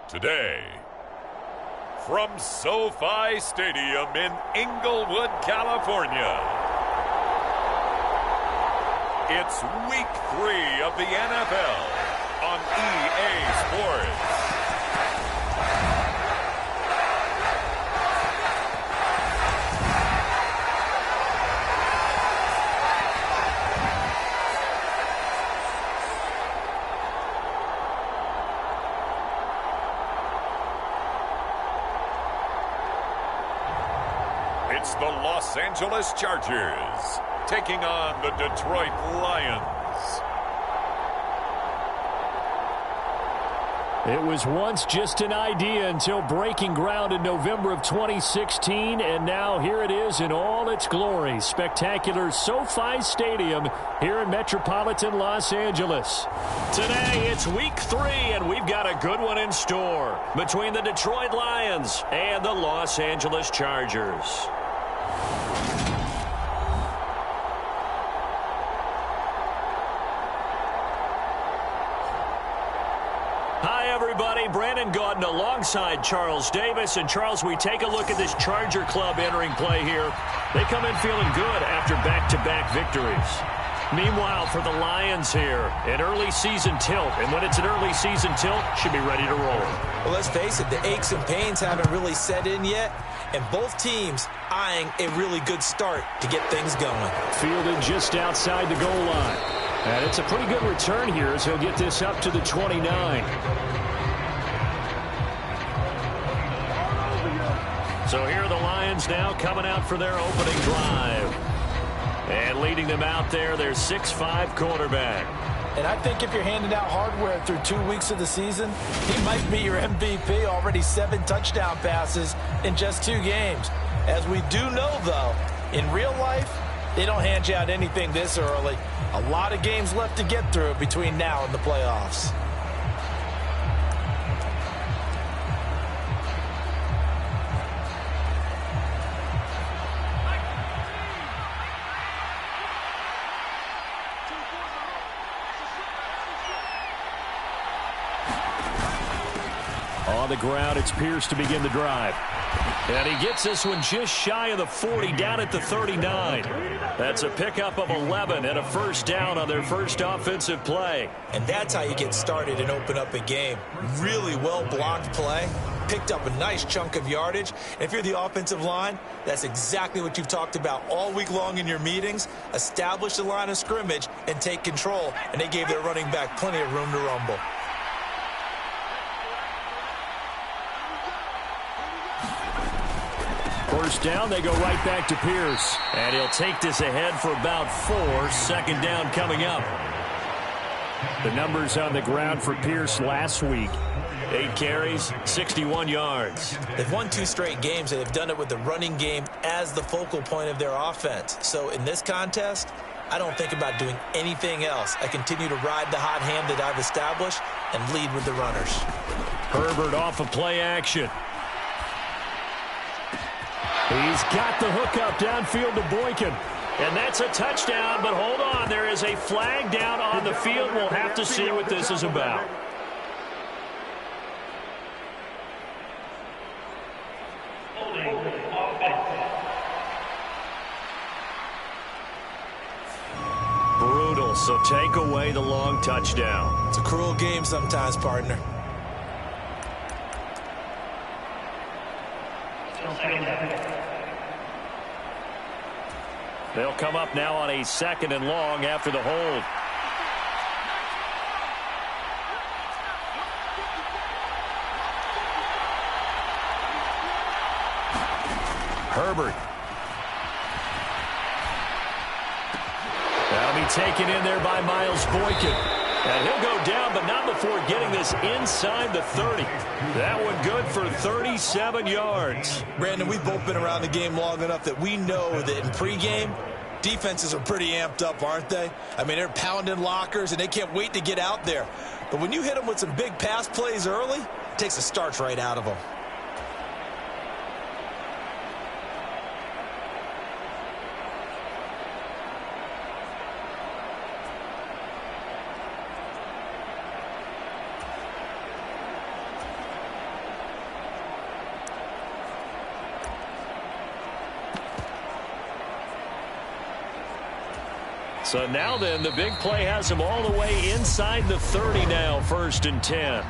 Today, from SoFi Stadium in Inglewood, California, it's Week 3 of the NFL on EA Sports. It's the Los Angeles Chargers taking on the Detroit Lions. It was once just an idea until breaking ground in November of 2016, and now here it is in all its glory. Spectacular SoFi Stadium here in metropolitan Los Angeles. Today, it's Week 3, and we've got a good one in store between the Detroit Lions and the Los Angeles Chargers. Brandon Gaudin alongside Charles Davis. And Charles, we take a look at this Charger club entering play here. They come in feeling good after back-to-back victories. Meanwhile, for the Lions here, an early season tilt. And when it's an early season tilt, should be ready to roll. Well, let's face it, the aches and pains haven't really set in yet. And both teams eyeing a really good start to get things going. Fielded just outside the goal line. And it's a pretty good return here as he'll get this up to the 29. So here are the Lions now coming out for their opening drive. And leading them out there, their 6'5" quarterback. And I think if you're handing out hardware through 2 weeks of the season, he might be your MVP. Already 7 touchdown passes in just 2 games. As we do know, though, in real life, they don't hand you out anything this early. A lot of games left to get through between now and the playoffs. On the ground, it's Pierce to begin the drive. And he gets this one just shy of the 40, down at the 39. That's a pickup of 11 and a first down on their first offensive play. And that's how you get started and open up a game. Really well-blocked play. Picked up a nice chunk of yardage. And if you're the offensive line, that's exactly what you've talked about all week long in your meetings. Establish the line of scrimmage and take control. And they gave their running back plenty of room to rumble. First down, they go right back to Pierce. And he'll take this ahead for about 4. Second down coming up. The numbers on the ground for Pierce last week. 8 carries, 61 yards. They've won 2 straight games, and they've done it with the running game as the focal point of their offense. So in this contest, I don't think about doing anything else. I continue to ride the hot hand that I've established and lead with the runners. Herbert off of play action. He's got the hook up downfield to Boykin. And that's a touchdown, but hold on. There is a flag down on the field. We'll have to see what this is about. Brutal, so take away the long touchdown. It's a cruel game sometimes, partner. They'll come up now on a 2nd and long after the hold. Herbert. That'll be taken in there by Miles Boykin. And he'll go down, but not before getting this inside the 30. That one good for 37 yards. Brandon, we've both been around the game long enough that we know that in pregame, defenses are pretty amped up, aren't they? I mean, they're pounding lockers, and they can't wait to get out there. But when you hit them with some big pass plays early, it takes the starch right out of them. So now then, the big play has him all the way inside the 30 now, 1st and 10.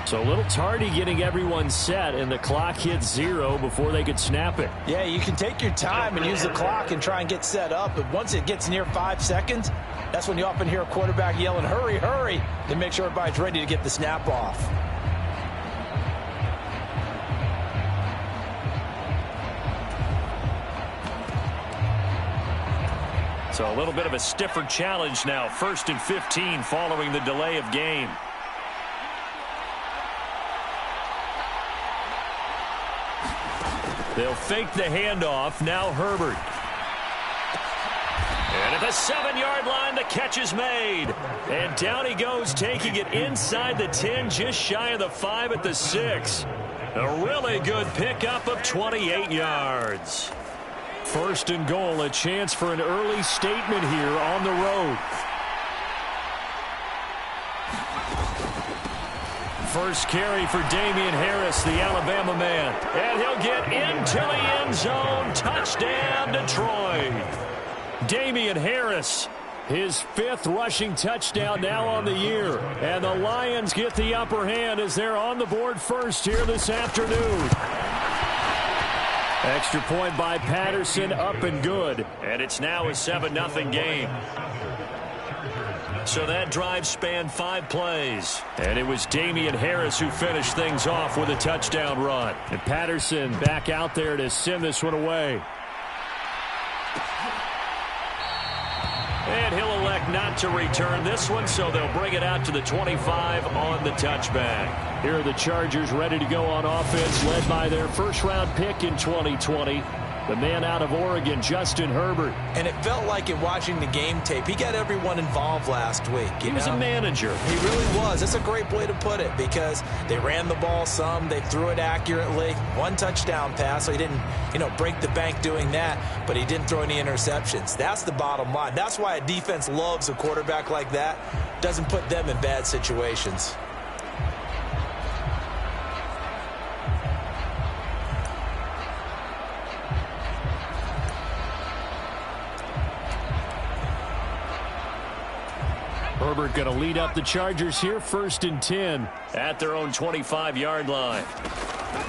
So a little tardy getting everyone set, and the clock hits 0 before they could snap it. Yeah, you can take your time and use the clock and try and get set up, but once it gets near 5 seconds, that's when you often hear a quarterback yelling, hurry, hurry, to make sure everybody's ready to get the snap off. So a little bit of a stiffer challenge now, 1st and 15 following the delay of game. They'll fake the handoff. Now Herbert. And at the 7-yard line, the catch is made. And down he goes, taking it inside the 10, just shy of the 5 at the 6. A really good pickup of 28 yards. 1st and goal, a chance for an early statement here on the road. First carry for Damian Harris, the Alabama man. And he'll get into the end zone. Touchdown, Detroit. Damian Harris, his 5th rushing touchdown now on the year. And the Lions get the upper hand as they're on the board first here this afternoon. Extra point by Patterson, up and good. And it's now a 7-0 game. So that drive spanned 5 plays. And it was Damian Harris who finished things off with a touchdown run. And Patterson back out there to send this one away. And he'll elect not to return this one, so they'll bring it out to the 25 on the touchback. Here are the Chargers ready to go on offense, led by their 1st-round pick in 2020. The man out of Oregon, Justin Herbert. And it felt like in watching the game tape, he got everyone involved last week. He was a manager. He really was. That's a great way to put it because they ran the ball some. They threw it accurately. 1 touchdown pass, so he didn't, break the bank doing that, but he didn't throw any interceptions. That's the bottom line. That's why a defense loves a quarterback like that. Doesn't put them in bad situations. Herbert going to lead up the Chargers here, 1st and 10 at their own 25-yard line.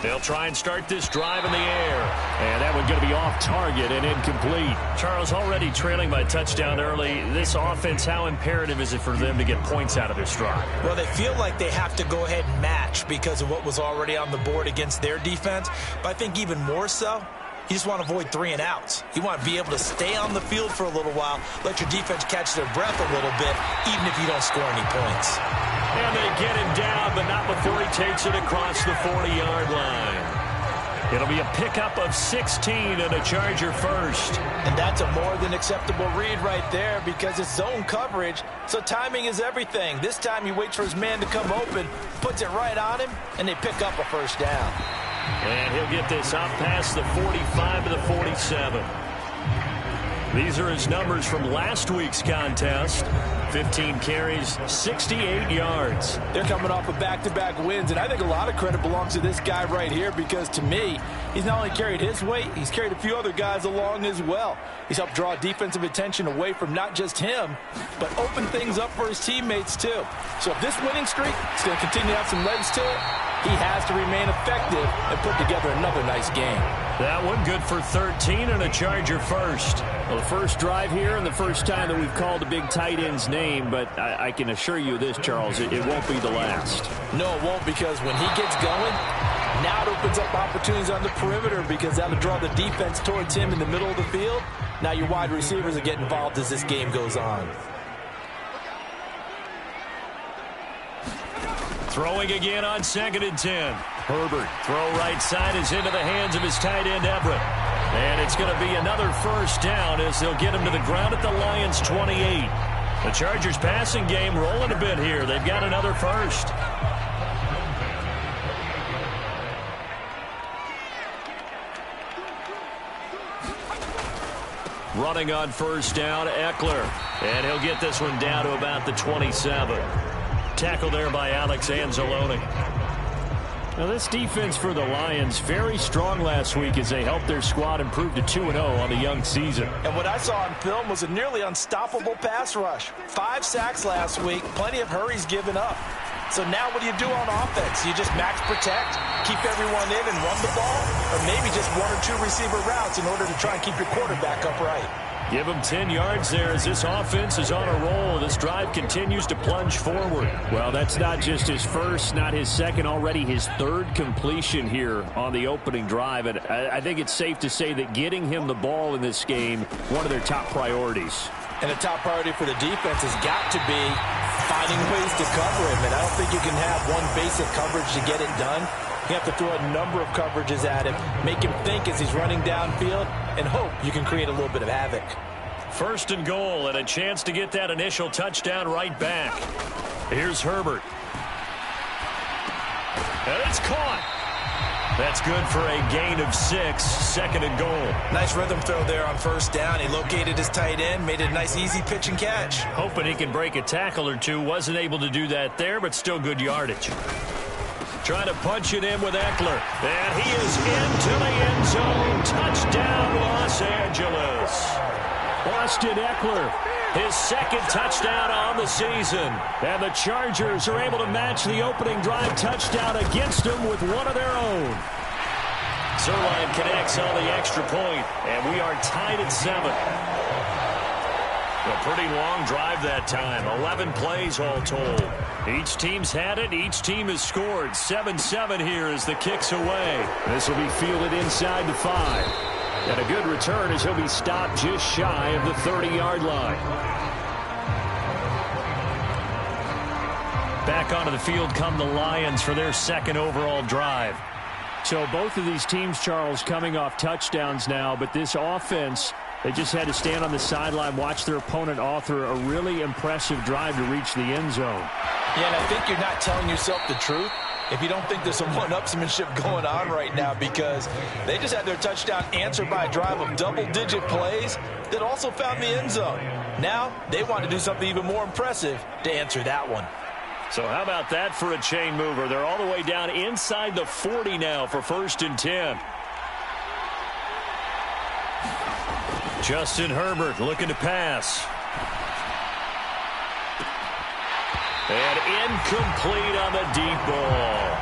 They'll try and start this drive in the air. And that one's going to be off target and incomplete. Charles, already trailing by touchdown early. This offense, how imperative is it for them to get points out of this drive? Well, they feel like they have to go ahead and match because of what was already on the board against their defense. But I think even more so, you just want to avoid 3 and outs. You want to be able to stay on the field for a little while, let your defense catch their breath a little bit, even if you don't score any points. And they get him down, but not before he takes it across the 40-yard line. It'll be a pickup of 16 and a Charger first. And that's a more than acceptable read right there because it's zone coverage, so timing is everything. This time he waits for his man to come open, puts it right on him, and they pick up a 1st down. And he'll get this up past the 45 to the 47. These are his numbers from last week's contest. 15 carries, 68 yards. They're coming off of back-to-back wins, and I think a lot of credit belongs to this guy right here because, to me, he's not only carried his weight, he's carried a few other guys along as well. He's helped draw defensive attention away from not just him, but open things up for his teammates, too. So if this winning streak is going to continue to have some legs to it, he has to remain effective and put together another nice game. That one good for 13 and a Charger first. Well, the first drive here and the first time that we've called a big tight end's name, but I can assure you this, Charles, it won't be the last. No, it won't, because when he gets going, now it opens up opportunities on the perimeter because that'll draw the defense towards him in the middle of the field. Now your wide receivers are getting involved as this game goes on. Throwing again on 2nd and 10. Herbert, throw right side is into the hands of his tight end, Everett. And it's going to be another 1st down as they'll get him to the ground at the Lions' 28. The Chargers' passing game rolling a bit here. They've got another 1st. Running on 1st down, Eckler. And he'll get this one down to about the 27. Tackle there by Alex Anzalone. Now, this defense for the Lions, very strong last week as they helped their squad improve to 2-0 on the young season. And what I saw on film was a nearly unstoppable pass rush. 5 sacks last week, plenty of hurries given up. So now what do you do on offense? You just max protect, keep everyone in and run the ball, or maybe just 1 or 2 receiver routes in order to try and keep your quarterback upright. Give him 10 yards there as this offense is on a roll. This drive continues to plunge forward. Well, that's not just his first, not his second, already his third completion here on the opening drive. And I think it's safe to say that getting him the ball in this game, one of their top priorities. And the top priority for the defense has got to be finding ways to cover him. And I don't think you can have one basic coverage to get it done. You have to throw a number of coverages at him, make him think as he's running downfield, and hope you can create a little bit of havoc. First and goal, and a chance to get that initial touchdown right back. Here's Herbert. And it's caught. That's good for a gain of 6, second and goal. Nice rhythm throw there on first down. He located his tight end, made it a nice easy pitch and catch. Hoping he can break a tackle or two. Wasn't able to do that there, but still good yardage. Trying to punch it in with Eckler. And he is into the end zone. Touchdown, Los Angeles. Austin Eckler, his second touchdown on the season. And the Chargers are able to match the opening drive touchdown against them with one of their own. Zuerlein connects on the extra point, and we are tied at 7. A pretty long drive that time. 11 plays all told. Each team's had it. Each team has scored. 7-7 here as the kick's away. This will be fielded inside the 5. And a good return as he'll be stopped just shy of the 30-yard line. Back onto the field come the Lions for their second overall drive. So both of these teams, Charles, coming off touchdowns now, but this offense, they just had to stand on the sideline, watch their opponent author a really impressive drive to reach the end zone. Yeah, and I think you're not telling yourself the truth if you don't think there's some one-upsmanship going on right now, because they just had their touchdown answered by a drive of double-digit plays that also found the end zone. Now they want to do something even more impressive to answer that one. So how about that for a chain mover? They're all the way down inside the 40 now for 1st and 10. Justin Herbert looking to pass. And incomplete on the deep ball.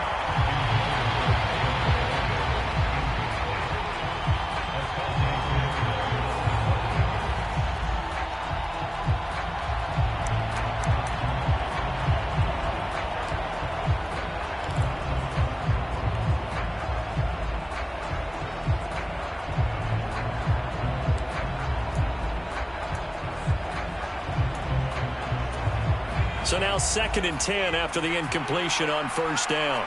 So now 2nd and 10 after the incompletion on first down.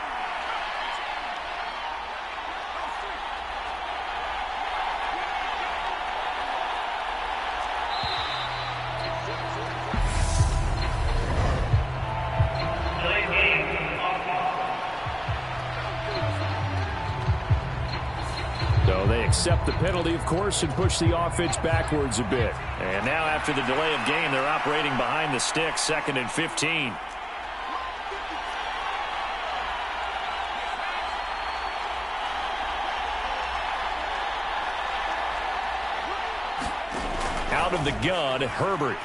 So they accept the penalty, of course, and push the offense backwards a bit. And now after the delay of game, they're operating behind the sticks, 2nd and 15. Out of the gun, Herbert.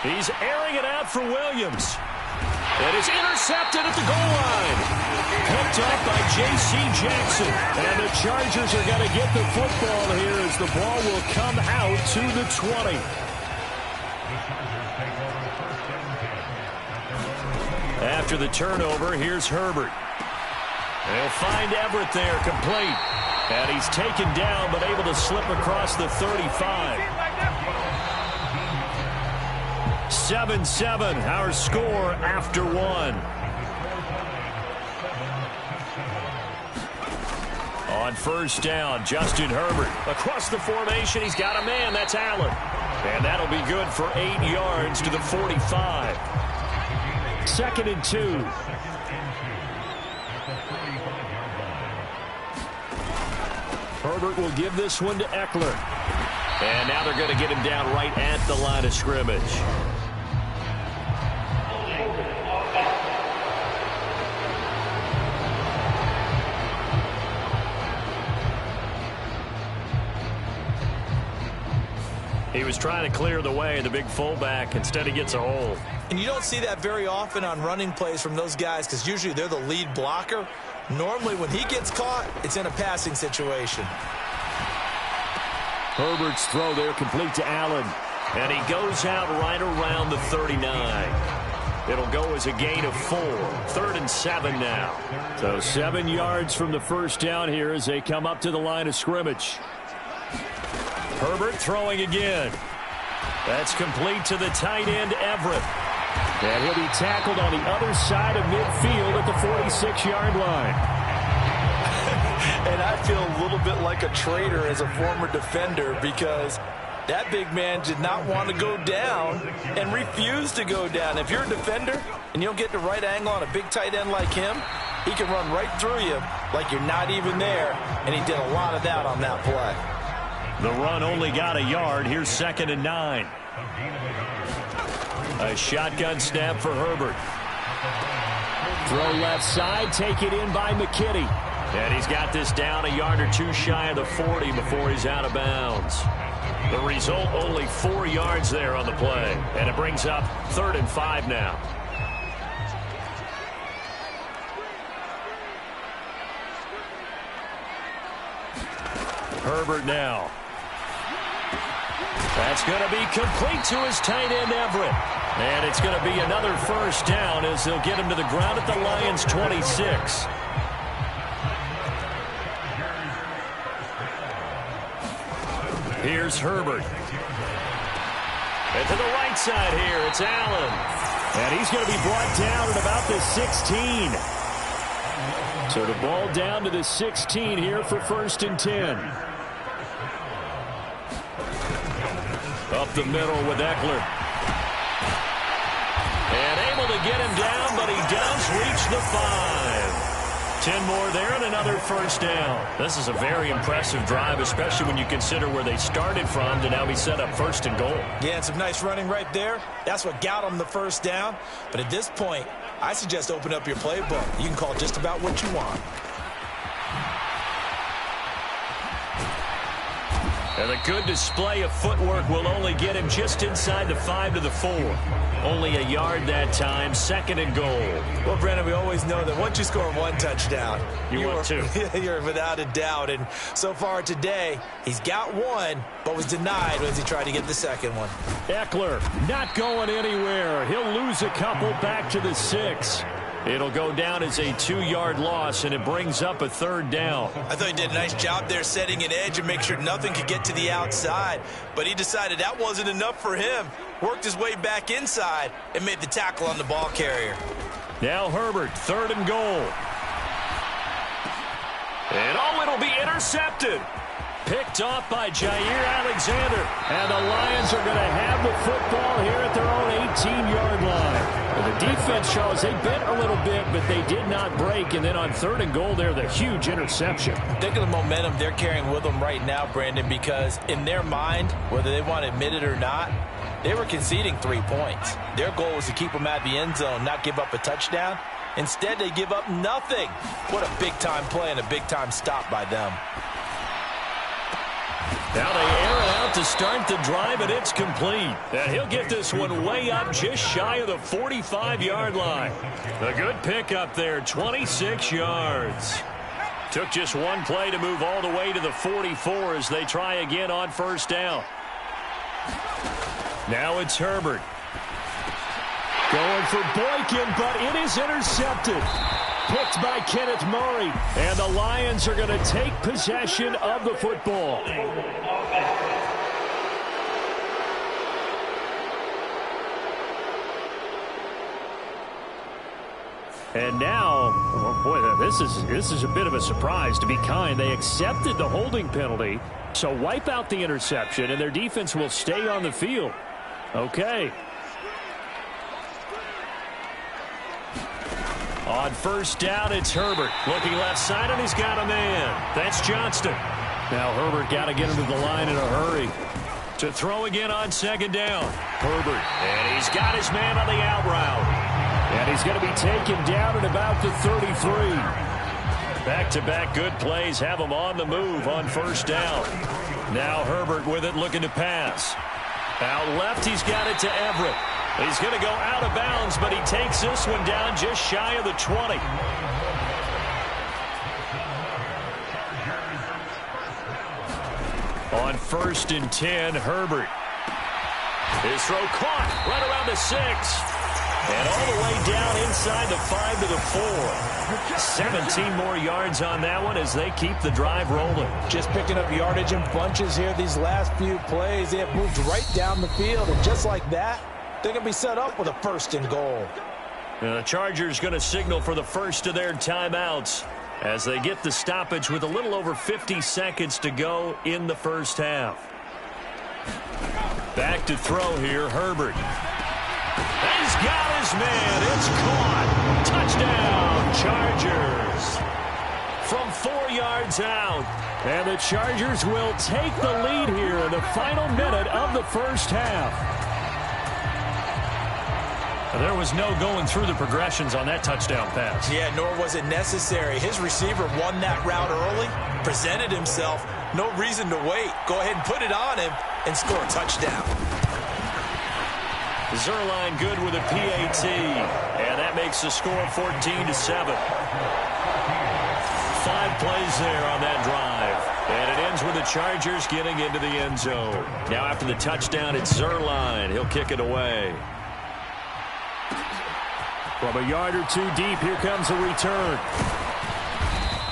He's airing it out for Williams. It is intercepted at the goal line. Picked up by J.C. Jackson. And the Chargers are going to get the football here as the ball will come out to the 20. After the turnover, here's Herbert. They'll find Everett there, complete. And he's taken down, but able to slip across the 35. 7-7, our score after 1. On first down, Justin Herbert. Across the formation, he's got a man. That's Allen. And that'll be good for 8 yards to the 45. 2nd and 2. Herbert will give this one to Eckler. And now they're going to get him down right at the line of scrimmage. He was trying to clear the way, the big fullback. Instead, he gets a hold. And you don't see that very often on running plays from those guys because usually they're the lead blocker. Normally, when he gets caught, it's in a passing situation. Herbert's throw there complete to Allen. And he goes out right around the 39. It'll go as a gain of 4. 3rd and 7 now. So 7 yards from the first down here as they come up to the line of scrimmage. Herbert throwing again. That's complete to the tight end, Everett. And he'll be tackled on the other side of midfield at the 46-yard line. And I feel a little bit like a traitor as a former defender because that big man did not want to go down and refused to go down. If you're a defender and you'll get the right angle on a big tight end like him, he can run right through you like you're not even there, and he did a lot of that on that play. The run only got a yard. Here's 2nd and 9. A shotgun snap for Herbert. Throw left side, take it in by McKinney. And he's got this down a yard or 2 shy of the 40 before he's out of bounds. The result, only 4 yards there on the play. And it brings up 3rd and 5 now. Herbert now. That's going to be complete to his tight end, Everett. And it's going to be another first down as they'll get him to the ground at the Lions' 26. Here's Herbert. And to the right side here, it's Allen. And he's going to be brought down at about the 16. So the ball down to the 16 here for 1st and 10. Up the middle with Eckler. And able to get him down, but he does reach the 5. 10 more there and another first down. This is a very impressive drive, especially when you consider where they started from to now be set up 1st and goal. Yeah, and some nice running right there. That's what got them the first down. But at this point, I suggest open up your playbook. You can call just about what you want. And a good display of footwork will only get him just inside the 5 to the 4. Only a yard that time, 2nd and goal. Well, Brandon, we always know that once you score 1 touchdown, you're 2. You're without a doubt. And so far today, he's got 1, but was denied as he tried to get the 2nd one. Eckler not going anywhere. He'll lose a couple back to the 6. It'll go down as a 2-yard loss, and it brings up a 3rd down. I thought he did a nice job there setting an edge and make sure nothing could get to the outside. But he decided that wasn't enough for him. Worked his way back inside and made the tackle on the ball carrier. Now Herbert, 3rd and goal. And it'll be intercepted. Picked off by Jair Alexander. And the Lions are going to have the football here at their own 18-yard line. Well, the defense, Charles, they bent a little bit, but they did not break. And then on 3rd and goal there, the huge interception. Think of the momentum they're carrying with them right now, Brandon, because in their mind, whether they want to admit it or not, they were conceding 3 points. Their goal was to keep them at the end zone, not give up a touchdown. Instead, they give up nothing. What a big-time play and a big-time stop by them. Now they air it out to start the drive, and it's complete. And he'll get this one way up just shy of the 45-yard line. A good pickup there, 26 yards. Took just 1 play to move all the way to the 44 as they try again on 1st down. Now it's Herbert. Going for Boykin, but it is intercepted. Picked by Kenneth Murray. And the Lions are going to take possession of the football. And now, oh boy, this is a bit of a surprise, to be kind. They accepted the holding penalty, so wipe out the interception, and their defense will stay on the field. Okay. On 1st down, it's Herbert. Looking left side, and he's got a man. That's Johnston. Now Herbert got to get him to the line in a hurry. To throw again on 2nd down. Herbert. And he's got his man on the out route. And he's going to be taken down at about the 33. Back-to-back good plays have him on the move on 1st down. Now Herbert with it, looking to pass. Out left, he's got it to Everett. He's going to go out of bounds, but he takes this one down just shy of the 20. On 1st and 10, Herbert. His throw caught right around the 6. And all the way down inside the 5 to the 4. 17 more yards on that one as they keep the drive rolling. Just picking up yardage in bunches here these last few plays. They have moved right down the field, and just like that, they're going to be set up with a 1st and goal. The Chargers going to signal for the first of their timeouts as they get the stoppage with a little over 50 seconds to go in the first half. Back to throw here, Herbert. He's got his man. It's caught. Touchdown, Chargers. From 4 yards out. And the Chargers will take the lead here in the final minute of the first half. There was no going through the progressions on that touchdown pass. Yeah, nor was it necessary. His receiver won that route early, presented himself. No reason to wait. Go ahead and put it on him and score a touchdown. Zuerlein good with a PAT, and that makes the score 14-7. 5 plays there on that drive, and it ends with the Chargers getting into the end zone. Now after the touchdown, it's Zuerlein. He'll kick it away. From a yard or two deep, here comes a return.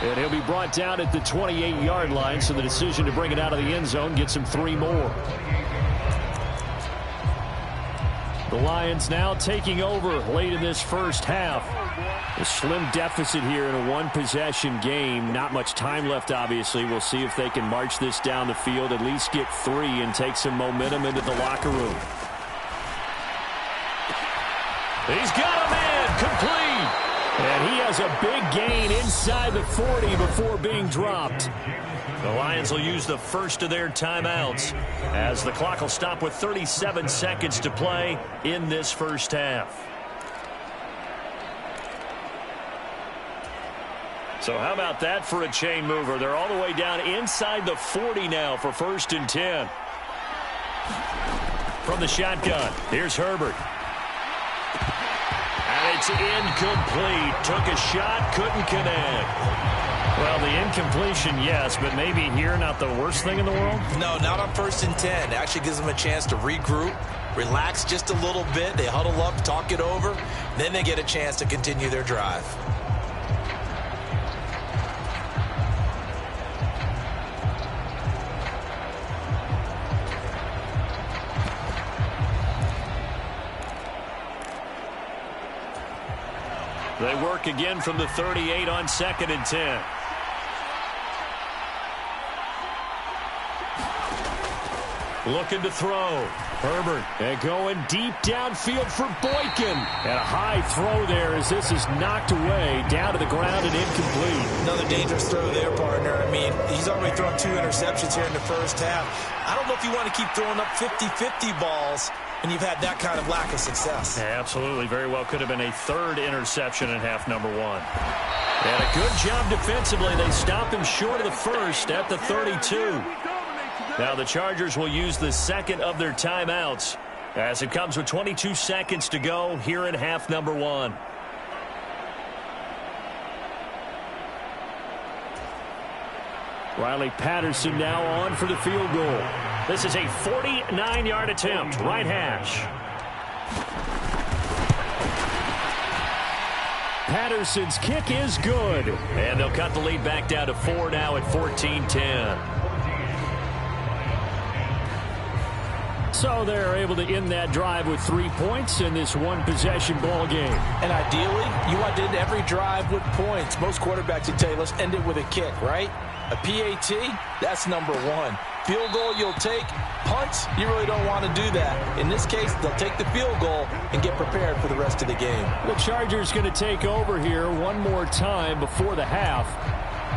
And he'll be brought down at the 28-yard line, so the decision to bring it out of the end zone gets him 3 more. The Lions now taking over late in this first half. A slim deficit here in a one-possession game. Not much time left, obviously. We'll see if they can march this down the field, at least get 3 and take some momentum into the locker room. He's got a man complete. And he has a big gain inside the 40 before being dropped. The Lions will use the first of their timeouts as the clock will stop with 37 seconds to play in this first half. So how about that for a chain mover? They're all the way down inside the 40 now for 1st and 10. From the shotgun, here's Herbert. And it's incomplete. Took a shot, couldn't connect. Well, the incompletion, yes, but maybe here not the worst thing in the world? No, not on 1st and 10. It actually gives them a chance to regroup, relax just a little bit. They huddle up, talk it over. Then they get a chance to continue their drive. They work again from the 38 on 2nd and 10. Looking to throw. Herbert and going deep downfield for Boykin. And a high throw there as this is knocked away down to the ground and incomplete. Another dangerous throw there, partner. I mean, he's already thrown 2 interceptions here in the first half. I don't know if you want to keep throwing up 50-50 balls when you've had that kind of lack of success. Yeah, absolutely. Very well could have been a 3rd interception in half number 1. And a good job defensively. They stop him short of the first at the 32. Now the Chargers will use the 2nd of their timeouts as it comes with 22 seconds to go here in half number 1. Riley Patterson now on for the field goal. This is a 49-yard attempt, right hash. Patterson's kick is good. And they'll cut the lead back down to 4 now at 14-10. So they're able to end that drive with 3 points in this one-possession ball game. And ideally, you want to end every drive with points. Most quarterbacks would tell you, let's end it with a kick, right? A PAT, that's number 1. Field goal you'll take. Punts, you really don't want to do that. In this case, they'll take the field goal and get prepared for the rest of the game. The Chargers going to take over here one more time before the half.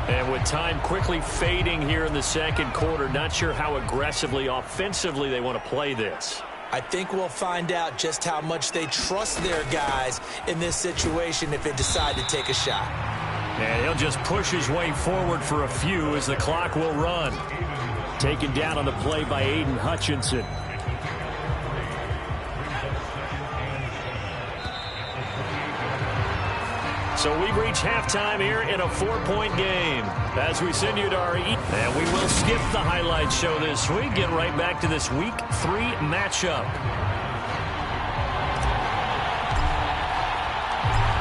And with time quickly fading here in the second quarter, not sure how aggressively, offensively they want to play this. I think we'll find out just how much they trust their guys in this situation if they decide to take a shot. And he'll just push his way forward for a few as the clock will run. Taken down on the play by Aiden Hutchinson. So we've reached halftime here in a 4-point game. As we send you to our and we will skip the highlight show this week. Get right back to this Week 3 matchup.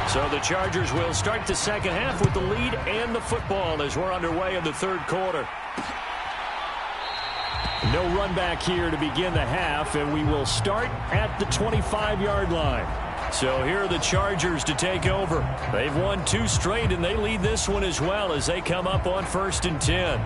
So the Chargers will start the second half with the lead and the football as we're underway in the third quarter. No run back here to begin the half, and we will start at the 25-yard line. So here are the Chargers to take over. They've won 2 straight, and they lead this one as well as they come up on 1st and 10.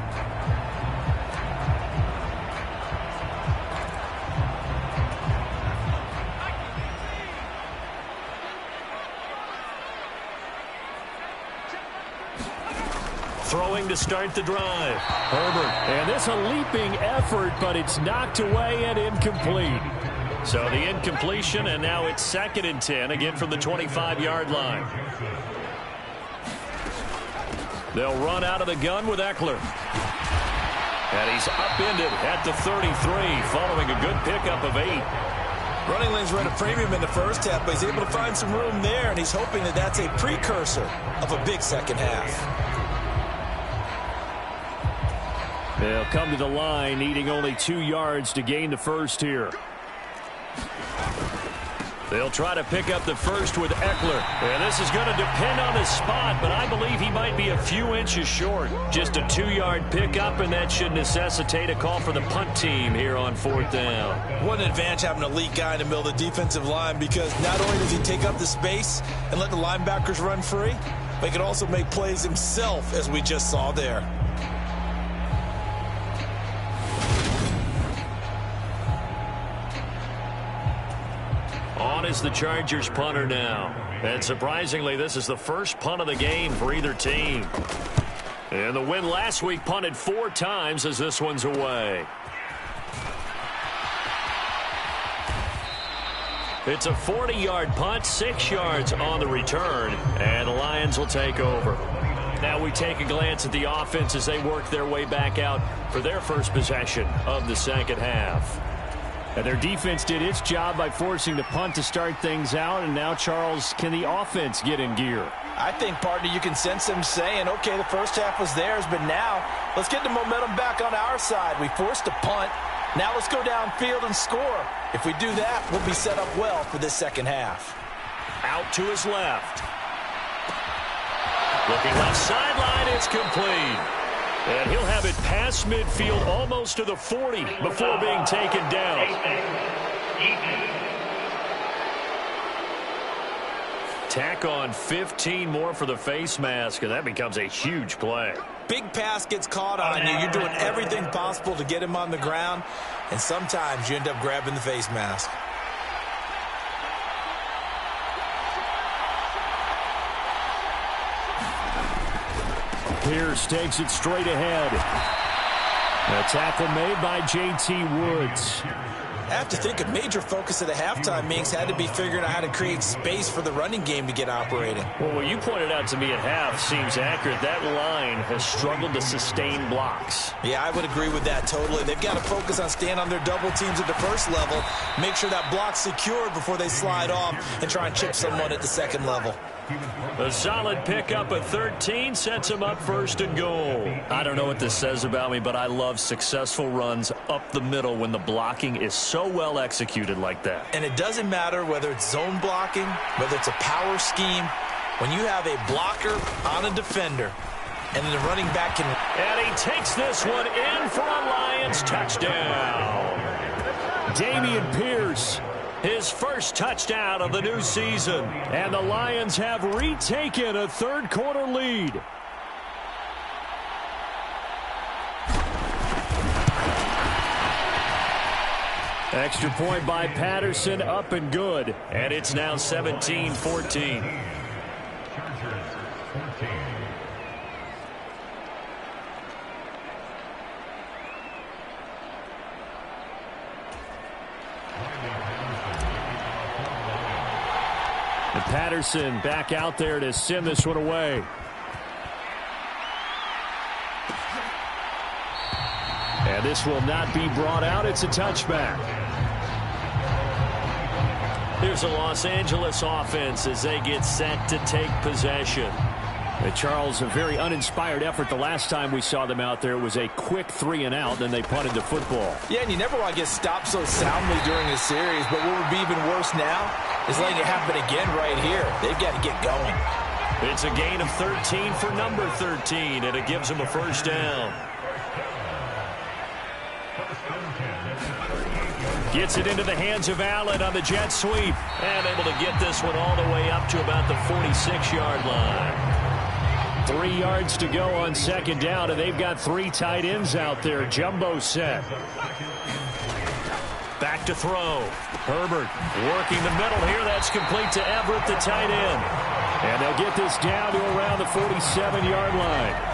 Throwing to start the drive. Herbert. And this a leaping effort, but it's knocked away and incomplete. So the incompletion, and now it's 2nd and 10, again from the 25-yard line. They'll run out of the gun with Eckler. And he's upended at the 33, following a good pickup of 8. Running lanes were at a premium in the first half, but he's able to find some room there, and he's hoping that that's a precursor of a big second half. They'll come to the line, needing only 2 yards to gain the first here. They'll try to pick up the first with Eckler. And this is going to depend on his spot, but I believe he might be a few inches short. Just a 2-yard pickup, and that should necessitate a call for the punt team here on 4th down. What an advantage having an elite guy in the middle of the defensive line, because not only does he take up the space and let the linebackers run free, but he can also make plays himself, as we just saw there. On is the Chargers punter now. And surprisingly, this is the first punt of the game for either team. And the win last week punted 4 times as this one's away. It's a 40-yard punt, 6 yards on the return, and the Lions will take over. Now we take a glance at the offense as they work their way back out for their first possession of the second half. And their defense did its job by forcing the punt to start things out. And now, Charles, can the offense get in gear? I think, partner, you can sense them saying, okay, the first half was theirs, but now let's get the momentum back on our side. We forced a punt. Now let's go downfield and score. If we do that, we'll be set up well for this second half. Out to his left. Looking left sideline, it's complete. And he'll have it past midfield almost to the 40 before being taken down. Tack on 15 more for the face mask, and that becomes a huge play. Big pass gets caught on you. You're doing everything possible to get him on the ground, and sometimes you end up grabbing the face mask. Pierce takes it straight ahead. A tackle made by J.T. Woods. I have to think a major focus of the halftime meetings had to be figuring out how to create space for the running game to get operating. Well, what you pointed out to me at half seems accurate. That line has struggled to sustain blocks. Yeah, I would agree with that totally. They've got to focus on staying on their double teams at the first level, make sure that block's secured before they slide off and try and chip someone at the second level. A solid pickup at 13 sets him up 1st and goal. I don't know what this says about me, but I love successful runs up the middle when the blocking is so well executed like that. And it doesn't matter whether it's zone blocking, whether it's a power scheme. When you have a blocker on a defender, and then the running back can... And he takes this one in for a Lions touchdown. Dameon Pierce. His first touchdown of the new season. And the Lions have retaken a third-quarter lead. Extra point by Patterson, up and good. And it's now 17-14. And Patterson back out there to send this one away. And this will not be brought out. It's a touchback. Here's the Los Angeles offense as they get set to take possession. Charles, a very uninspired effort the last time we saw them out there. It was a quick 3-and-out, and they punted the football. Yeah, and you never want to get stopped so soundly during a series, but what would be even worse now is letting it happen again right here. They've got to get going. It's a gain of 13 for number 13, and it gives them a first down. Gets it into the hands of Allen on the jet sweep, and able to get this one all the way up to about the 46-yard line. 3 yards to go on second down, and they've got 3 tight ends out there. Jumbo set. Back to throw. Herbert working the middle here. That's complete to Everett, the tight end. And they'll get this down to around the 47-yard line.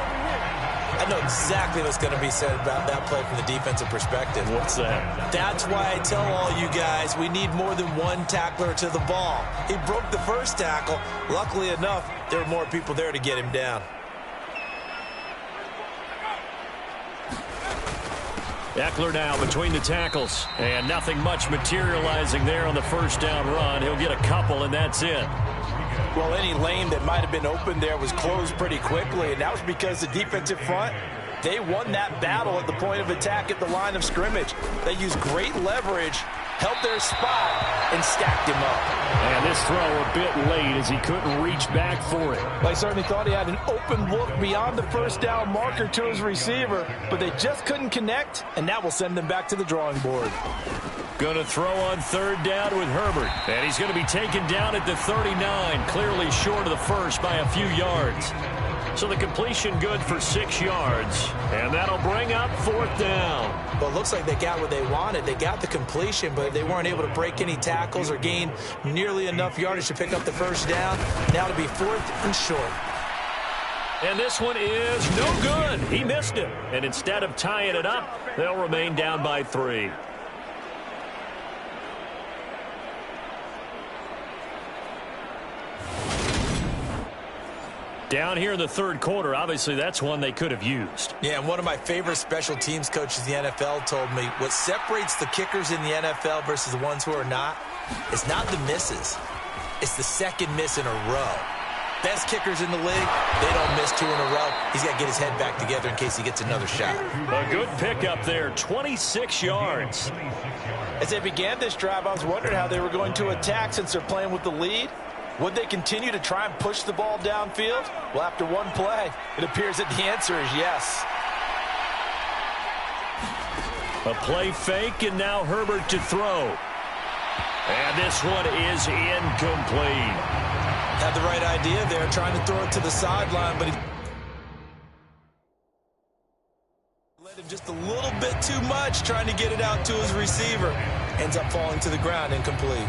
I know exactly what's going to be said about that play from the defensive perspective. What's that? That's why I tell all you guys we need more than one tackler to the ball. He broke the first tackle. Luckily enough, there were more people there to get him down. Eckler now between the tackles. And nothing much materializing there on the first down run. He'll get a couple, and that's it. Well, any lane that might have been open there was closed pretty quickly, and that was because the defensive front, they won that battle at the point of attack at the line of scrimmage. They used great leverage, held their spot, and stacked him up. And this throw a bit late as he couldn't reach back for it. I certainly thought he had an open look beyond the first down marker to his receiver, but they just couldn't connect, and that will send them back to the drawing board. Going to throw on third down with Herbert. And he's going to be taken down at the 39, clearly short of the first by a few yards. So the completion good for 6 yards. And that'll bring up fourth down. Well, it looks like they got what they wanted. They got the completion, but they weren't able to break any tackles or gain nearly enough yardage to pick up the first down. Now to be fourth and short. And this one is no good. He missed it. And instead of tying it up, they'll remain down by 3. Down here in the third quarter, obviously that's one they could have used. Yeah, and one of my favorite special teams coaches in the NFL told me what separates the kickers in the NFL versus the ones who are not is not the misses. It's the second miss in a row. Best kickers in the league, they don't miss 2 in a row. He's got to get his head back together in case he gets another shot. A good pickup there, 26 yards. As they began this drive, I was wondering how they were going to attack since they're playing with the lead. Would they continue to try and push the ball downfield? Well, after one play, it appears that the answer is yes. A play fake, and now Herbert to throw. And this one is incomplete. Had the right idea there, trying to throw it to the sideline, but he led him just a little bit too much, trying to get it out to his receiver. Ends up falling to the ground, incomplete.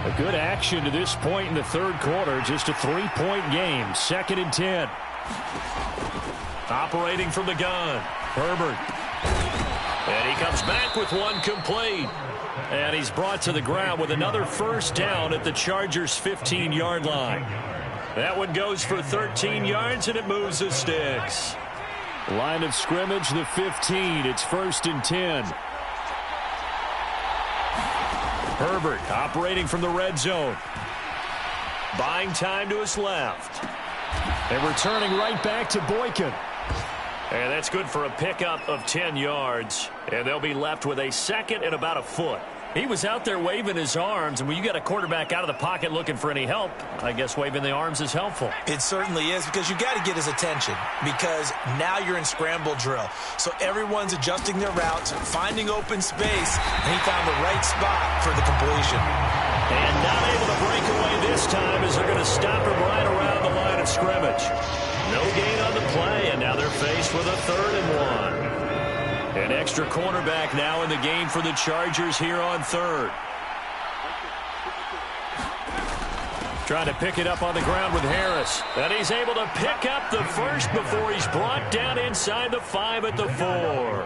A good action to this point in the third quarter. Just a 3-point game. 2nd and 10. Operating from the gun. Herbert. And he comes back with one complete. And he's brought to the ground with another first down at the Chargers' 15-yard line. That one goes for 13 yards, and it moves the sticks. Line of scrimmage, the 15. It's 1st and 10. Herbert operating from the red zone. Buying time to his left. And returning right back to Boykin. And that's good for a pickup of 10 yards. And they'll be left with a 2nd and about a foot. He was out there waving his arms, and when you got a quarterback out of the pocket looking for any help, I guess waving the arms is helpful. It certainly is, because you got to get his attention, because now you're in scramble drill. So everyone's adjusting their routes, finding open space, and he found the right spot for the completion. And not able to break away this time as they're going to stop him right around the line of scrimmage. No gain on the play, and now they're faced with a 3rd and 1. An extra cornerback now in the game for the Chargers here on 3rd. Trying to pick it up on the ground with Harris. And he's able to pick up the first before he's brought down inside the 5 at the 4.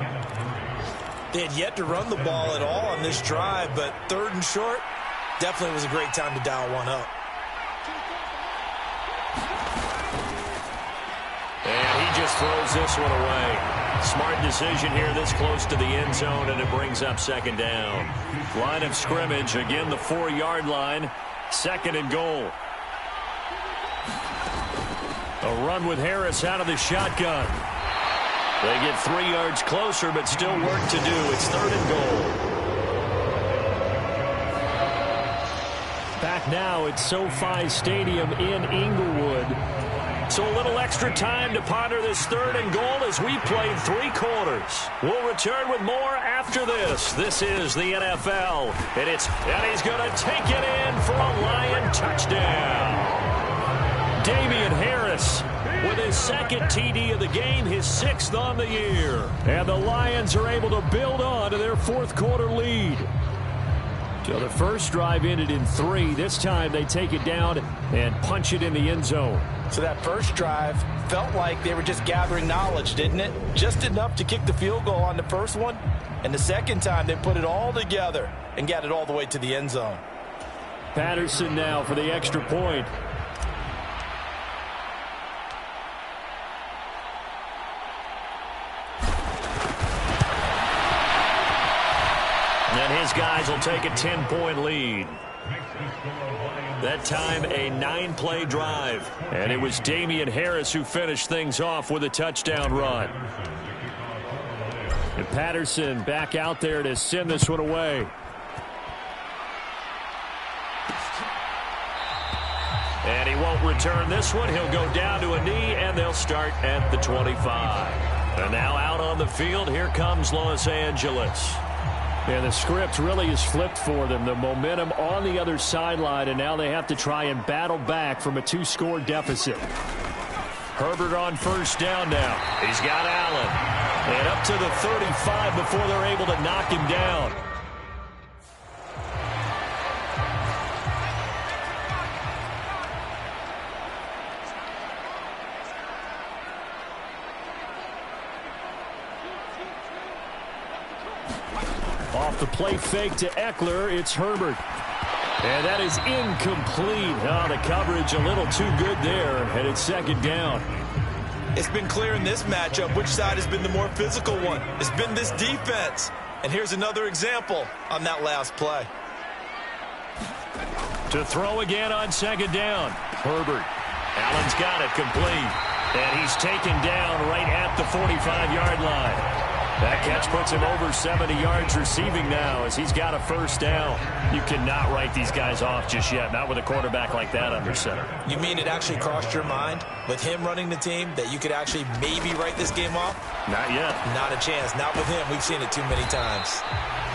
They had yet to run the ball at all on this drive, but 3rd and short definitely was a great time to dial one up. Harris throws this one away. Smart decision here this close to the end zone, and it brings up second down. Line of scrimmage, again the 4-yard line. Second and goal. A run with Harris out of the shotgun. They get 3 yards closer, but still work to do. It's third and goal. Back now at SoFi Stadium in Inglewood. So a little extra time to ponder this third and goal as we played 3 quarters. We'll return with more after this. This is the NFL. And he's going to take it in for a Lion touchdown. Damian Harris with his second TD of the game, his 6th on the year. And the Lions are able to build on to their 4th quarter lead. So the first drive ended in 3. This time they take it down and punch it in the end zone. So that first drive felt like they were just gathering knowledge, didn't it? Just enough to kick the field goal on the first one. And the second time they put it all together and got it all the way to the end zone. Patterson now for the extra point. And his guys will take a 10-point lead. That time a 9-play drive. And it was Damian Harris who finished things off with a touchdown run. And Patterson back out there to send this one away. And he won't return this one. He'll go down to a knee, and they'll start at the 25. And now out on the field, here comes Los Angeles. And the script really is flipped for them. The momentum on the other sideline, and now they have to try and battle back from a 2-score deficit. Herbert on first down now. He's got Allen. And up to the 35 before they're able to knock him down. Off the play fake to Eckler, it's Herbert. And that is incomplete. Oh, the coverage a little too good there, and it's second down. It's been clear in this matchup which side has been the more physical one. It's been this defense. And here's another example on that last play. To throw again on second down. Herbert. Allen's got it complete. And he's taken down right at the 45-yard line. That catch puts him over 70 yards receiving now as he's got a first down. You cannot write these guys off just yet, not with a quarterback like that under center. You mean it actually crossed your mind with him running the team that you could actually maybe write this game off? Not yet. Not a chance. Not with him. We've seen it too many times.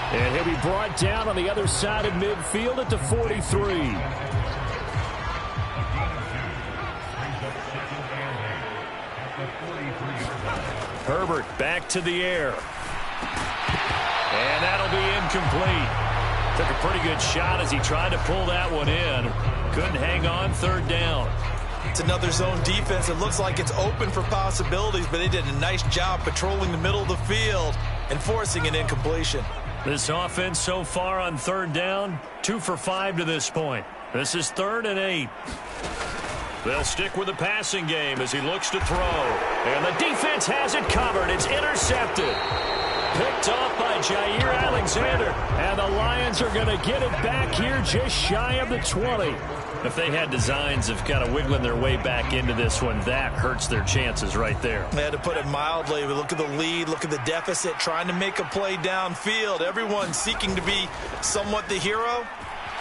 And he'll be brought down on the other side of midfield at the 43. Herbert back to the air. And that'll be incomplete. Took a pretty good shot as he tried to pull that one in. Couldn't hang on, third down. It's another zone defense. It looks like it's open for possibilities, but they did a nice job patrolling the middle of the field and forcing an incompletion. This offense so far on third down, 2 for 5 to this point. This is 3rd and 8. They'll stick with the passing game as he looks to throw. And the defense has it covered. It's intercepted. Picked off by Jair Alexander. And the Lions are going to get it back here just shy of the 20. If they had designs of kind of wiggling their way back into this one, that hurts their chances right there. They had to put it mildly. Look at the lead. Look at the deficit. Trying to make a play downfield. Everyone seeking to be somewhat the hero.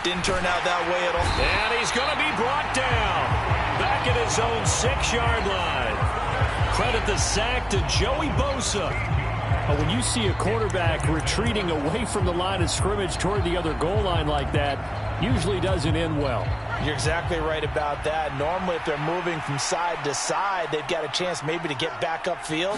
Didn't turn out that way at all. And he's going to be brought down. Back at his own 6-yard line. Credit the sack to Joey Bosa. When you see a quarterback retreating away from the line of scrimmage toward the other goal line like that, usually doesn't end well. You're exactly right about that. Normally, if they're moving from side to side, they've got a chance maybe to get back upfield.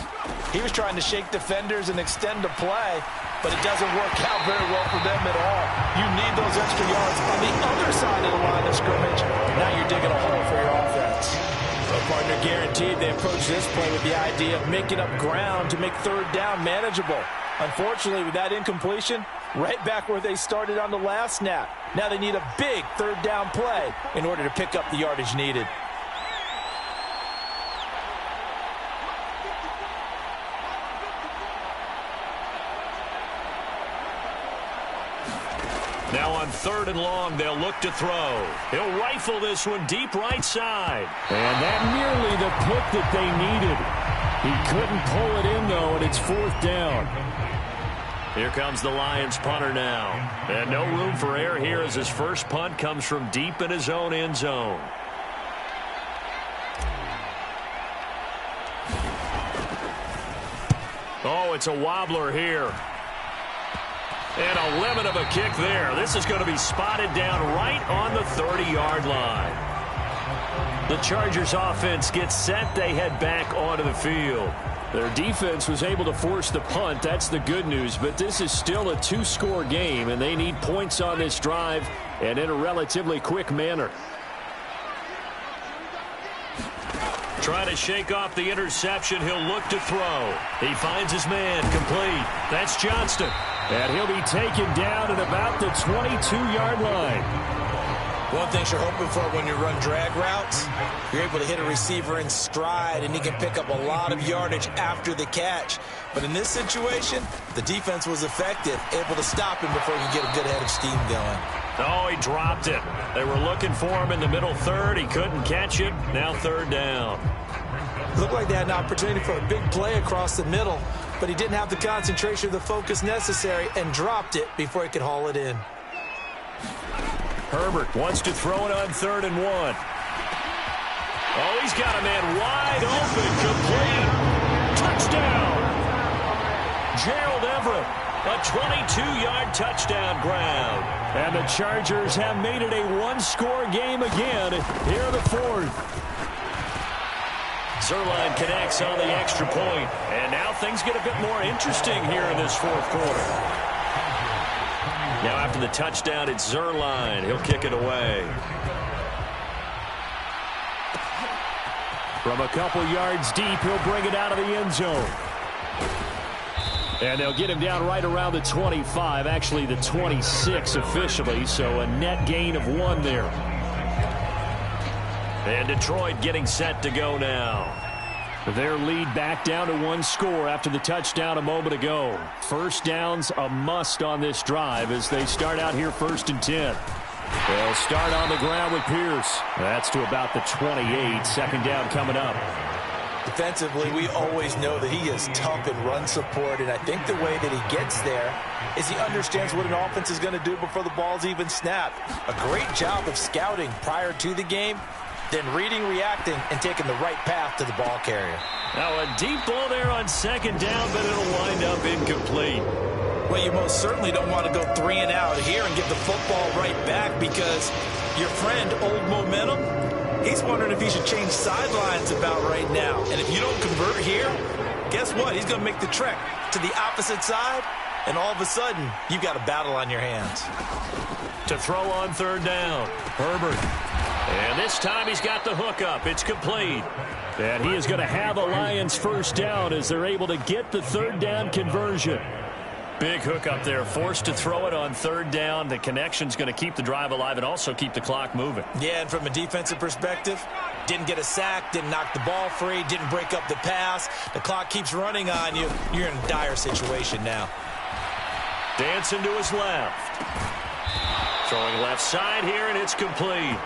He was trying to shake defenders and extend the play, but it doesn't work out very well for them at all. You need those extra yards on the other side of the line of scrimmage. Now you're digging a hole for your offense. Well, partner, guaranteed they approach this play with the idea of making up ground to make third down manageable. Unfortunately, with that incompletion, right back where they started on the last snap. Now they need a big third down play in order to pick up the yardage needed. Now on 3rd and long, they'll look to throw. He'll rifle this one deep right side. And that nearly the pick that they needed. He couldn't pull it in, though, and it's 4th down. Here comes the Lions punter now. And no room for error here as his first punt comes from deep in his own end zone. Oh, it's a wobbler here. And a limit of a kick there. This is going to be spotted down right on the 30-yard line. The Chargers offense gets set. They head back onto the field. Their defense was able to force the punt. That's the good news. But this is still a 2-score game, and they need points on this drive and in a relatively quick manner. Trying to shake off the interception. He'll look to throw. He finds his man complete. That's Johnston. And he'll be taken down at about the 22-yard line. One thing you're hoping for when you run drag routes, you're able to hit a receiver in stride, and he can pick up a lot of yardage after the catch. But in this situation, the defense was effective, able to stop him before he could get a good head of steam going. Oh, he dropped it. They were looking for him in the middle third. He couldn't catch it. Now 3rd down. Looked like they had an opportunity for a big play across the middle, but he didn't have the concentration or the focus necessary and dropped it before he could haul it in. Herbert wants to throw it on 3rd and 1. Oh, he's got a man wide open, complete. Touchdown. Gerald Everett, a 22-yard touchdown ground. And the Chargers have made it a 1-score game again here in the 4th. Zuerlein connects on the extra point. And now things get a bit more interesting here in this 4th quarter. Now after the touchdown, it's Zuerlein. He'll kick it away. From a couple yards deep, he'll bring it out of the end zone. And they'll get him down right around the 25, actually the 26 officially, so a net gain of 1 there. And Detroit getting set to go now. Their lead back down to 1 score after the touchdown a moment ago. First down's a must on this drive as they start out here 1st and 10. They'll start on the ground with Pierce. That's to about the 28. 2nd down coming up. Defensively, we always know that he is tough in run support, and I think the way that he gets there is he understands what an offense is going to do before the ball's even snapped. A great job of scouting prior to the game, then reading, reacting, and taking the right path to the ball carrier. Now a deep ball there on 2nd down, but it'll wind up incomplete. Well, you most certainly don't want to go 3 and out here and give the football right back because your friend, Old Momentum, he's wondering if he should change sidelines about right now. And if you don't convert here, guess what? He's going to make the trek to the opposite side, and all of a sudden, you've got a battle on your hands. To throw on 3rd down, Herbert. And this time he's got the hook up. It's complete. And he is going to have a Lions first down as they're able to get the 3rd down conversion. Big hook up there, forced to throw it on 3rd down. The connection's going to keep the drive alive and also keep the clock moving. Yeah, and from a defensive perspective, didn't get a sack, didn't knock the ball free, didn't break up the pass. The clock keeps running on you. You're in a dire situation now. Dancing to his left. Throwing left side here, and it's complete.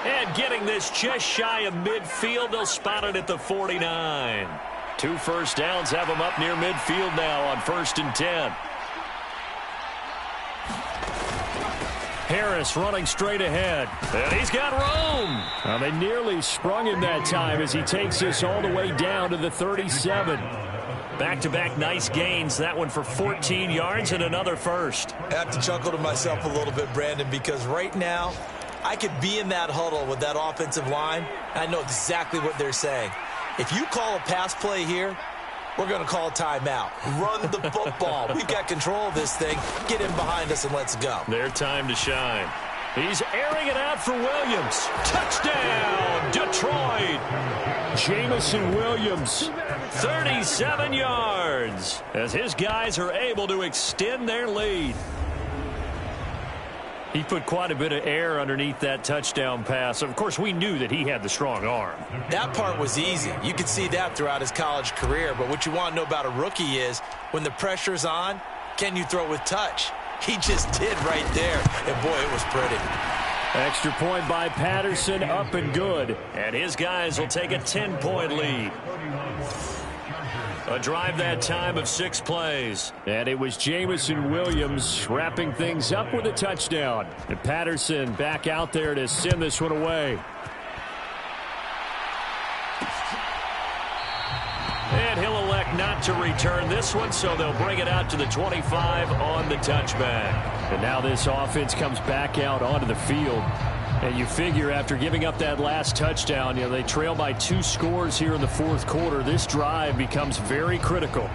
And getting this just shy of midfield, they'll spot it at the 49. 2 first downs have them up near midfield now on 1st and 10. Harris running straight ahead. And he's got room. Well, they nearly sprung him that time as he takes this all the way down to the 37. Back-to-back nice gains. That one for 14 yards and another first. I have to chuckle to myself a little bit, Brandon, because right now I could be in that huddle with that offensive line. I know exactly what they're saying. If you call a pass play here, we're going to call a timeout. Run the football. We've got control of this thing. Get in behind us and let's go. Their time to shine. He's airing it out for Williams. Touchdown, Detroit. Jameson Williams, 37 yards, as his guys are able to extend their lead. He put quite a bit of air underneath that touchdown pass. Of course, we knew that he had the strong arm. That part was easy. You could see that throughout his college career. But what you want to know about a rookie is when the pressure's on, can you throw with touch? He just did right there. And, boy, it was pretty. Extra point by Patterson, up and good. And his guys will take a 10-point lead. A drive that time of 6 plays. And it was Jameson Williams wrapping things up with a touchdown. And Patterson back out there to send this one away. And he'll elect not to return this one, so they'll bring it out to the 25 on the touchback. And now this offense comes back out onto the field. And you figure after giving up that last touchdown, they trail by 2 scores here in the fourth quarter. This drive becomes very critical.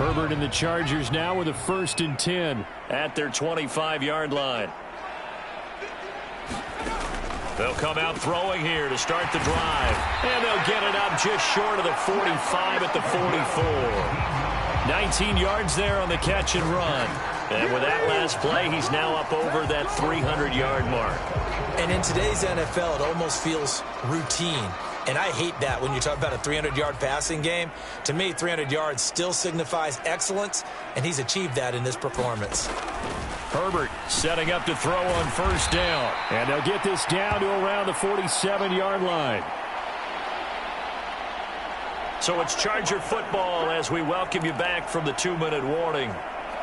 Herbert and the Chargers now with a 1st and 10 at their 25-yard line. They'll come out throwing here to start the drive. And they'll get it up just short of the 45 at the 44. 19 yards there on the catch and run. And with that last play, he's now up over that 300-yard mark. And in today's NFL, it almost feels routine. And I hate that when you talk about a 300-yard passing game. To me, 300 yards still signifies excellence, and he's achieved that in this performance. Herbert setting up to throw on 1st down. And they'll get this down to around the 47-yard line. So it's Charger football as we welcome you back from the 2-minute warning.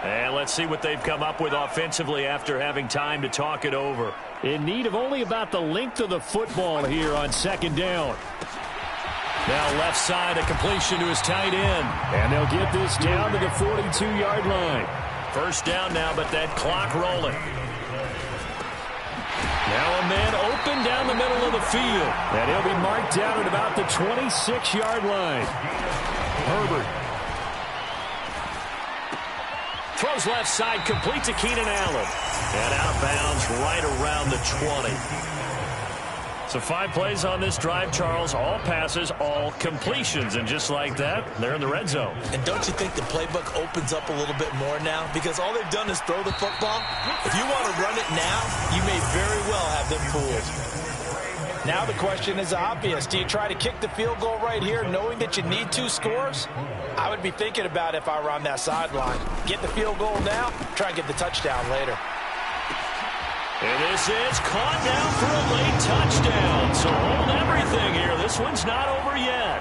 And let's see what they've come up with offensively after having time to talk it over. In need of only about the length of the football here on 2nd down. Now left side, a completion to his tight end. And they'll get this down to the 42-yard line. 1st down now, but that clock rolling. Now a man open down the middle of the field. And he'll be marked down at about the 26-yard line. Herbert throws left side, complete to Keenan Allen. And out of bounds right around the 20. So 5 plays on this drive, Charles. All passes, all completions. And just like that, they're in the red zone. And don't you think the playbook opens up a little bit more now? Because all they've done is throw the football. If you want to run it now, you may very well have them fooled. Now the question is obvious. Do you try to kick the field goal right here knowing that you need 2 scores? I would be thinking about if I were on that sideline. Get the field goal now, try and get the touchdown later. And this is caught down for a late touchdown. So hold everything here. This one's not over yet.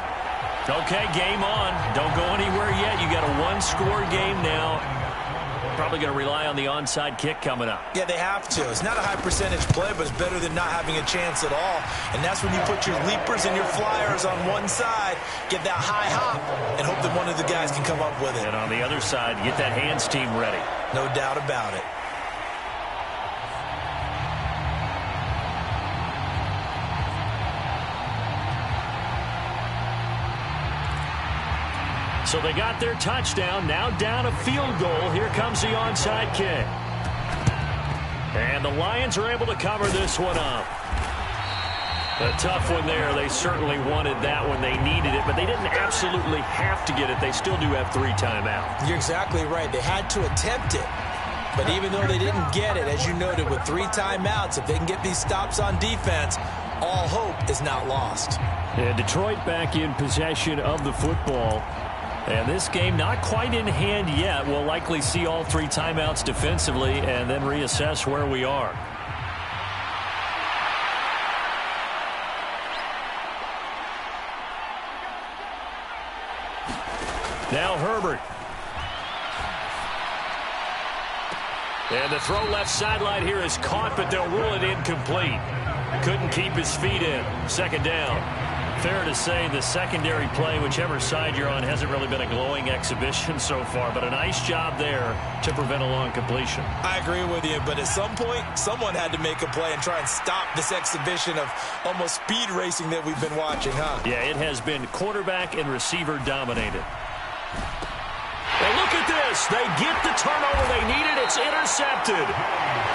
Okay, game on. Don't go anywhere yet. You got a 1-score game now. Probably going to rely on the onside kick coming up. Yeah, they have to. It's not a high percentage play, but it's better than not having a chance at all. And that's when you put your leapers and your flyers on one side, get that high hop, and hope that one of the guys can come up with it. And on the other side, get that hands team ready. No doubt about it. So they got their touchdown, now down a field goal. Here comes the onside kick. And the Lions are able to cover this one up. A tough one there. They certainly wanted that one. They needed it, but they didn't absolutely have to get it. They still do have 3 timeouts. You're exactly right. They had to attempt it. But even though they didn't get it, as you noted, with 3 timeouts, if they can get these stops on defense, all hope is not lost. And Detroit back in possession of the football. And this game not quite in hand yet. We'll likely see all 3 timeouts defensively and then reassess where we are. Now Herbert. And the throw left sideline here is caught, but they'll rule it incomplete. Couldn't keep his feet in. 2nd down. Fair to say the secondary play, whichever side you're on, hasn't really been a glowing exhibition so far, but a nice job there to prevent a long completion. I agree with you, but at some point, someone had to make a play and try and stop this exhibition of almost speed racing that we've been watching, huh? Yeah, it has been quarterback and receiver dominated. And look at this. They get the turnover they needed. It's is intercepted.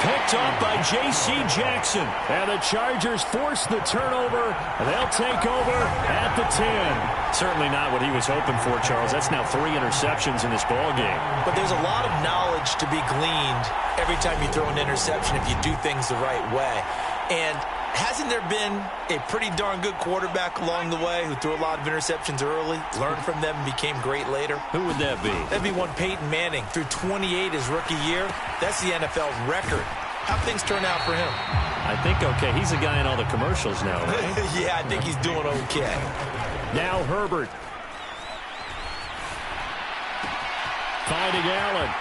Picked up by J.C. Jackson. And the Chargers force the turnover. And they'll take over at the 10. Certainly not what he was hoping for, Charles. That's now 3 interceptions in this ball game. But there's a lot of knowledge to be gleaned every time you throw an interception if you do things the right way. And hasn't there been a pretty darn good quarterback along the way who threw a lot of interceptions early, learned from them, and became great later? Who would that be? That'd be one Peyton Manning. Threw 28 his rookie year. That's the NFL's record. How'd things turn out for him? I think okay. He's a guy in all the commercials now, right? Yeah, I think he's doing okay. Now Herbert. Finding Allen.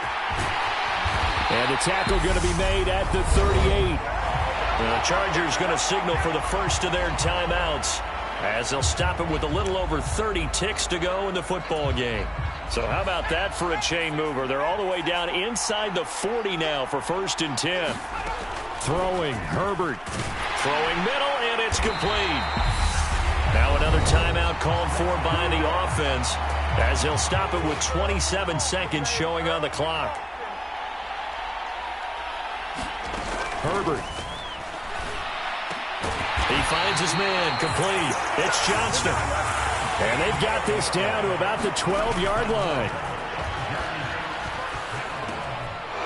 And the tackle going to be made at the 38. The Chargers going to signal for the first of their timeouts as they'll stop it with a little over 30 ticks to go in the football game. So how about that for a chain mover? They're all the way down inside the 40 now for 1st and 10. Throwing, Herbert. Throwing middle, and it's complete. Now another timeout called for by the offense as they'll stop it with 27 seconds showing on the clock. Herbert. He finds his man, complete. It's Johnston. And they've got this down to about the 12-yard line.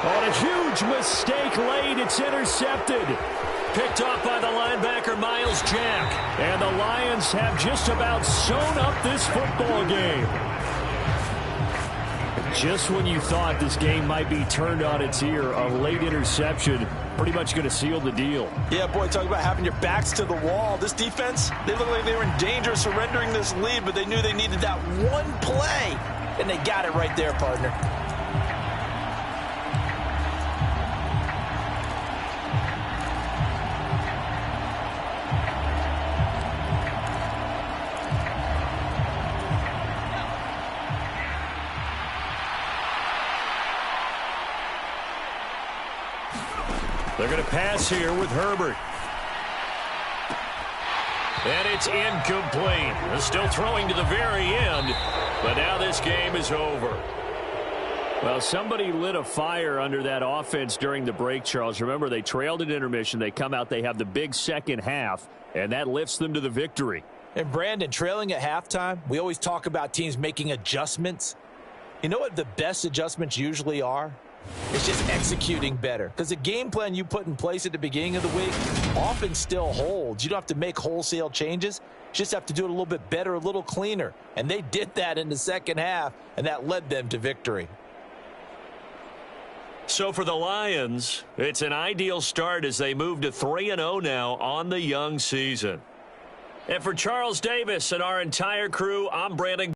On a huge mistake late, it's intercepted. Picked off by the linebacker, Miles Jack. And the Lions have just about sewn up this football game. Just when you thought this game might be turned on its ear, a late interception pretty much going to seal the deal. Yeah, boy, talk about having your backs to the wall. This defense, they look like they were in danger of surrendering this lead, but they knew they needed that one play, and they got it right there, partner. They're going to pass here with Herbert. And it's incomplete. They're still throwing to the very end, but now this game is over. Well, somebody lit a fire under that offense during the break, Charles. Remember, they trailed at intermission. They come out, they have the big second half, and that lifts them to the victory. And, Brandon, trailing at halftime, we always talk about teams making adjustments. You know what the best adjustments usually are? It's just executing better. Because the game plan you put in place at the beginning of the week often still holds. You don't have to make wholesale changes. You just have to do it a little bit better, a little cleaner. And they did that in the second half, and that led them to victory. So for the Lions, it's an ideal start as they move to 3-0 now on the young season. And for Charles Davis and our entire crew, I'm Brandon